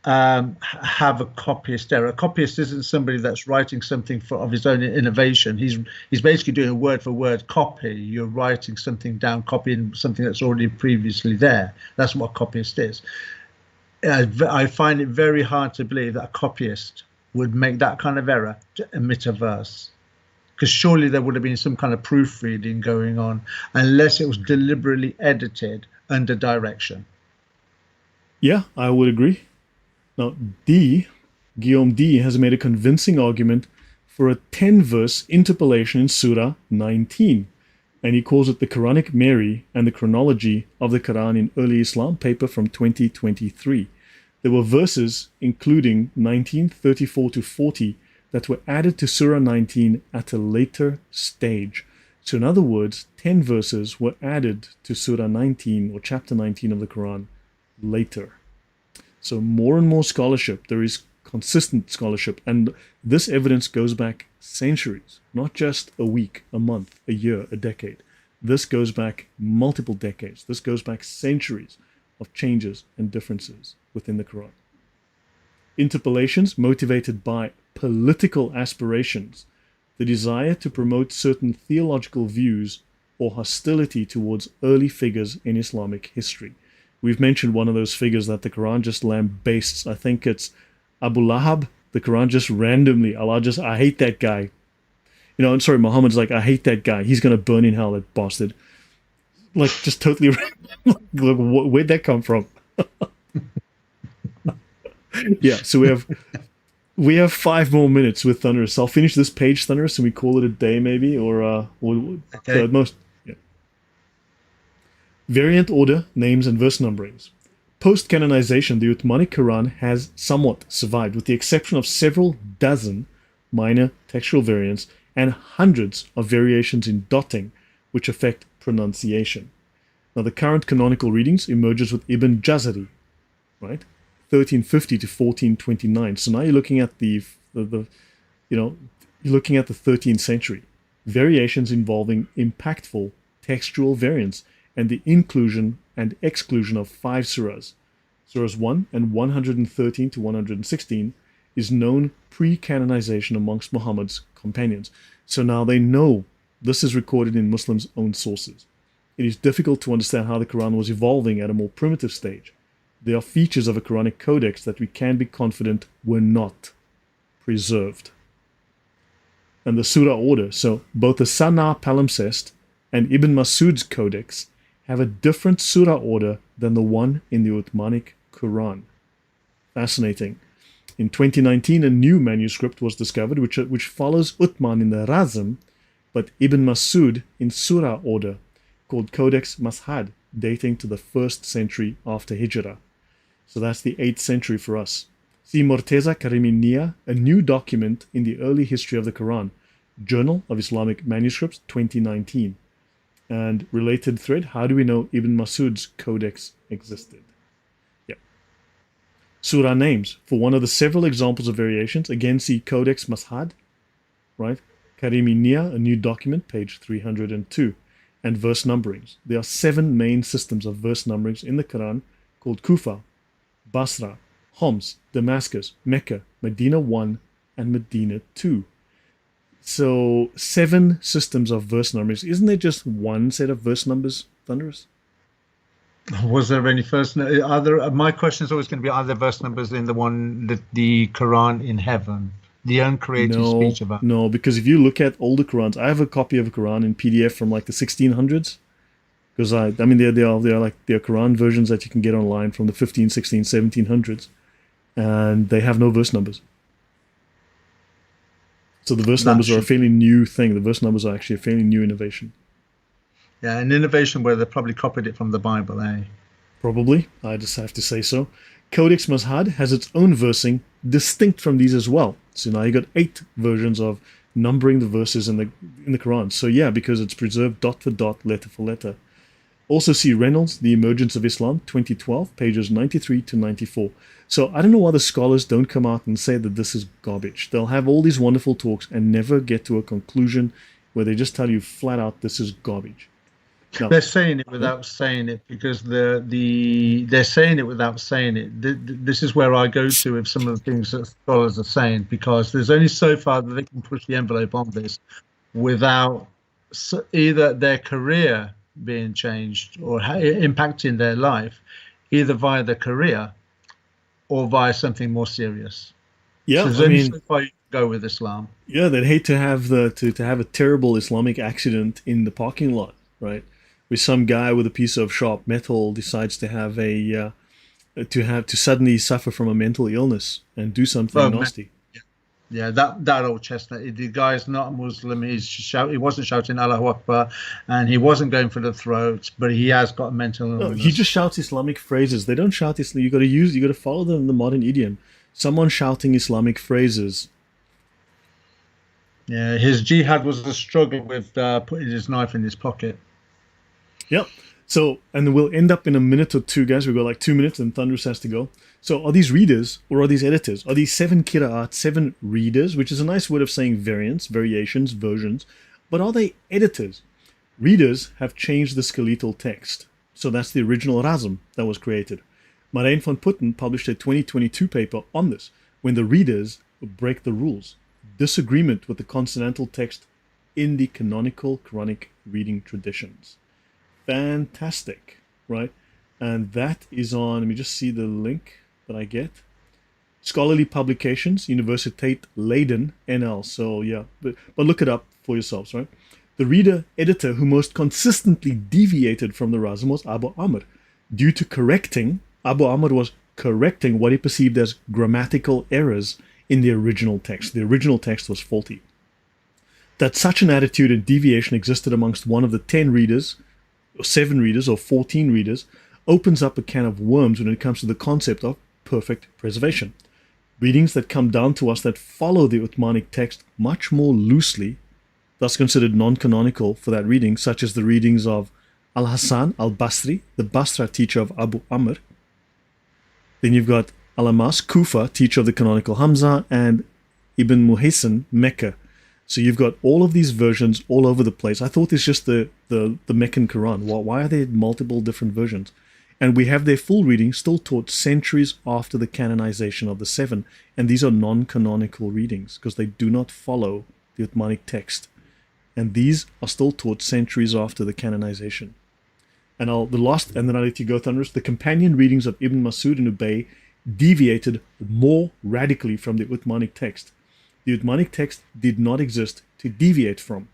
have a copyist error. A copyist isn't somebody that's writing something of his own innovation. He's basically doing a word for word copy. You're writing something down, copying something that's already previously there. That's what a copyist is. I find it very hard to believe that a copyist would make that kind of error to omit a verse, because surely there would have been some kind of proofreading going on, unless it was deliberately edited under direction.
Yeah, I would agree. Now, Guillaume D has made a convincing argument for a 10-verse interpolation in Surah 19, and he calls it the Quranic Mary and the Chronology of the Quran in Early Islam, paper from 2023. There were verses, including 1934 to 40, that were added to Surah 19 at a later stage. So in other words, 10 verses were added to Surah 19 or chapter 19 of the Quran later. So more and more scholarship, there is consistent scholarship, and this evidence goes back centuries, not just a week, a month, a year, a decade. This goes back multiple decades. This goes back centuries of changes and differences within the Quran. Interpolations motivated by political aspirations, the desire to promote certain theological views or hostility towards early figures in Islamic history. We've mentioned one of those figures that the Quran just lambastes. I think it's Abu Lahab. The Quran just randomly, I hate that guy. You know, I'm sorry, Muhammad's like, I hate that guy. He's going to burn in hell, that bastard. Like, just totally random. Where'd that come from? Yeah, so we have 5 more minutes with Thunderous. I'll finish this page, Thunderous, and we call it a day maybe, or
okay.
Most. Yeah. Variant order, names, and verse numberings. Post-canonization, the Uthmanic Quran has somewhat survived, with the exception of several dozen minor textual variants and hundreds of variations in dotting, which affect pronunciation. Now, the current canonical readings emerges with Ibn Jazari, right, 1350 to 1429. So now you're looking at you're looking at the 13th century. Variations involving impactful textual variants and the inclusion and exclusion of 5 surahs. Surahs 1 and 113 to 116 is known pre-canonization amongst Muhammad's companions. So now they know this is recorded in Muslims' own sources. It is difficult to understand how the Quran was evolving at a more primitive stage. There are features of a Quranic codex that we can be confident were not preserved. And the surah order, so both the Sana palimpsest and Ibn Masud's codex have a different surah order than the one in the Uthmanic Quran. Fascinating. In 2019, a new manuscript was discovered which follows Uthman in the Razm, but Ibn Masud in surah order, called Codex Mashhad, dating to the 1st century after Hijrah. So that's the 8th century for us. See Morteza Kariminia, a new document in the early history of the Quran, Journal of Islamic Manuscripts, 2019. And related thread, how do we know Ibn Masud's codex existed? Yeah. Surah names. For one of the several examples of variations, again see Codex Mashhad, right? Kariminia, a new document, page 302. And verse numberings. There are 7 main systems of verse numberings in the Quran called Kufa, Basra, Homs, Damascus, Mecca, Medina 1, and Medina 2. So 7 systems of verse numbers. Isn't there just one set of verse numbers, Thunderous?
Was there any first? My question is always going to be: are there verse numbers in the Quran in heaven, the uncreated speech about?
No, because if you look at older Qurans, I have a copy of a Quran in PDF from like the 1600s. Because I mean, there are Quran versions that you can get online from the 15, 16, 1700s, and they have no verse numbers. So the verse numbers are a fairly new thing. The verse numbers are actually a fairly new innovation.
Yeah, an innovation where they probably copied it from the Bible, eh?
Probably. I just have to say so. Codex Mashhad has its own versing, distinct from these as well. So now you got 8 versions of numbering the verses in the Quran. So yeah, because it's preserved dot for dot, letter for letter. Also see Reynolds, The Emergence of Islam, 2012, pages 93 to 94. So I don't know why the scholars don't come out and say that this is garbage. They'll have all these wonderful talks and never get to a conclusion where they just tell you flat out this is garbage.
Now, they're saying it without saying it, because they're saying it without saying it. This is where I go to with some of the things that scholars are saying, because there's only so far that they can push the envelope on this without either their career being changed or impacting their life, either via their career or via something more serious.
Yeah,
so there's only so far you can go with Islam.
Yeah, they'd hate to have to have a terrible Islamic accident in the parking lot, right? Where some guy with a piece of sharp metal decides to have to suddenly suffer from a mental illness and do something nasty.
Yeah, that old chestnut. The guy's not Muslim. He wasn't shouting Allahu Akbar, and he wasn't going for the throat, but he has got a mental illness.
No, he just shouts Islamic phrases. They don't shout Islam. You got to follow them in the modern idiom. Someone shouting Islamic phrases.
Yeah, his jihad was a struggle with putting his knife in his pocket.
Yep. So, and we'll end up in a minute or two, guys. We've got like 2 minutes and Thunderous has to go. So are these readers or are these editors? Are these 7 Qira'at, 7 readers, which is a nice word of saying variants, variations, versions, but are they editors? Readers have changed the skeletal text. So that's the original Razm that was created. Marijn van Putten published a 2022 paper on this, when the readers break the rules. Disagreement with the consonantal text in the canonical Quranic reading traditions. Fantastic, right? And that is on, let me just see the link that I get. Scholarly Publications, Universiteit Leiden, NL. So yeah, but look it up for yourselves, right? The reader editor who most consistently deviated from the Razm was Abu Amr. Due to Abu Amr was correcting what he perceived as grammatical errors in the original text. The original text was faulty. That such an attitude and deviation existed amongst one of the 10 readers, or 7 readers, or 14 readers, opens up a can of worms when it comes to the concept of perfect preservation. Readings that come down to us that follow the Uthmanic text much more loosely, thus considered non-canonical for that reading, such as the readings of Al-Hasan al-Basri, the Basra teacher of Abu Amr. Then you've got Al-Amas, Kufa, teacher of the canonical Hamza, and Ibn Muhaysin, Mecca. So you've got all of these versions all over the place. I thought it's just the Meccan Quran. Why are there multiple different versions? And we have their full reading still taught centuries after the canonization of the 7. And these are non-canonical readings because they do not follow the Uthmanic text. And these are still taught centuries after the canonization. And then I'll let you go, Thunderous. The companion readings of Ibn Masud and Ubay deviated more radically from the Uthmanic text. The Uthmanic text did not exist to deviate from.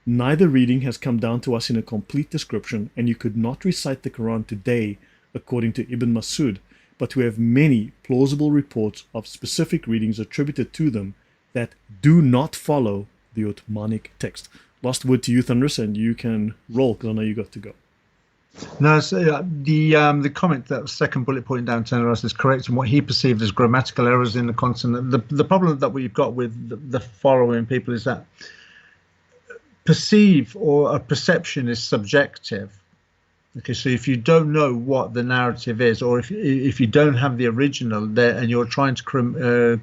Neither reading has come down to us in a complete description, and you could not recite the Quran today according to Ibn Masud, but we have many plausible reports of specific readings attributed to them that do not follow the Uthmanic text. Last word to you, Thunderous, and you can roll, because I know you got to go.
No, so the comment, that second bullet point down, Thunderous, is correcting what he perceived as grammatical errors in the consonant. The problem that we've got with the following people is that perceive or a perception is subjective. Okay, so if you don't know what the narrative is, or if you don't have the original there and you're trying to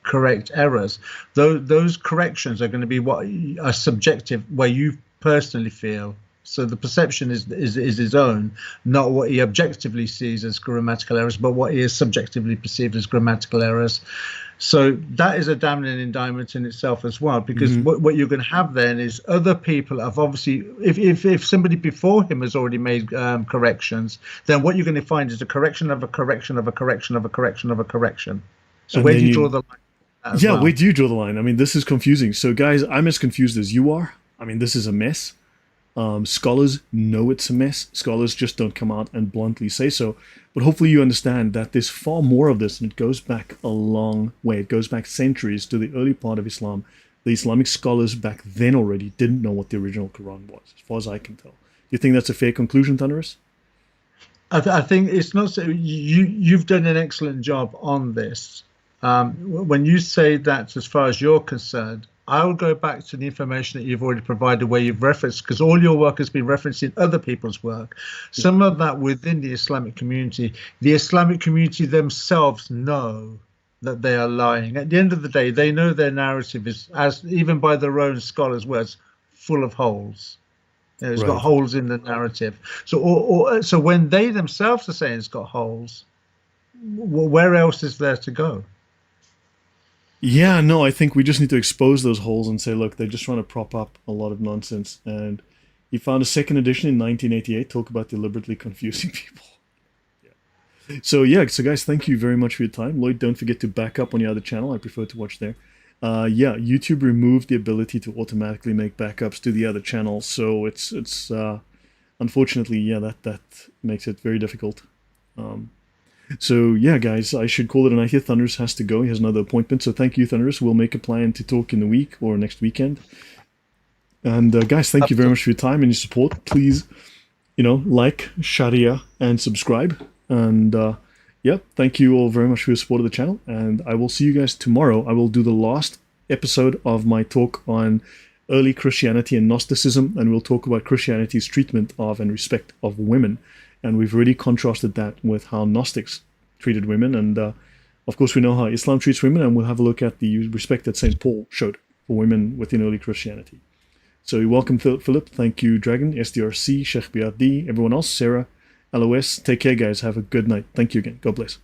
correct errors, those corrections are going to be what are subjective, where you personally feel. So the perception is his own, not what he objectively sees as grammatical errors, but what he is subjectively perceived as grammatical errors. So that is a damning indictment in itself as well, because what you're going to have then is other people have obviously, if somebody before him has already made corrections, then what you're going to find is a correction of a correction of a correction of a correction of a correction. So where do you draw the line?
Yeah, where do you draw the line? I mean, this is confusing. So guys, I'm as confused as you are. I mean, this is a mess. Scholars know it's a mess. Scholars just don't come out and bluntly say so. But hopefully you understand that there's far more of this, and it goes back a long way. It goes back centuries to the early part of Islam. The Islamic scholars back then already didn't know what the original Quran was, as far as I can tell. Do you think that's a fair conclusion, Thunderous?
I think it's not so. You've done an excellent job on this. When you say that, as far as you're concerned, I will go back to the information that you've already provided, where you've referenced, because all your work has been referencing other people's work. Some of that within the Islamic community. The Islamic community themselves know that they are lying. At the end of the day, they know their narrative is, as even by their own scholars' words, full of holes. It's got holes in the narrative. So, so when they themselves are saying it's got holes, where else is there to go?
Yeah, no, I think we just need to expose those holes and say, look, they're just trying to prop up a lot of nonsense. And he found a second edition in 1988, talk about deliberately confusing people. So guys, thank you very much for your time. Lloyd, don't forget to back up on your other channel. I prefer to watch there. YouTube removed the ability to automatically make backups to the other channel. So it's unfortunately, that makes it very difficult. So yeah, guys, I should call it a night here. Thunderous has to go. He has another appointment. So thank you, Thunderous. We'll make a plan to talk in the week or next weekend. And guys, thank you very much for your time and your support. Please, like, share, and subscribe. And thank you all very much for your support of the channel. And I will see you guys tomorrow. I will do the last episode of my talk on early Christianity and Gnosticism. And we'll talk about Christianity's treatment of and respect of women. And we've already contrasted that with how Gnostics treated women. And of course, we know how Islam treats women. And we'll have a look at the respect that St. Paul showed for women within early Christianity. So you're welcome, Philip. Thank you, Dragon, SDRC, Sheikh Biad, everyone else, Sarah, LOS. Take care, guys. Have a good night. Thank you again. God bless.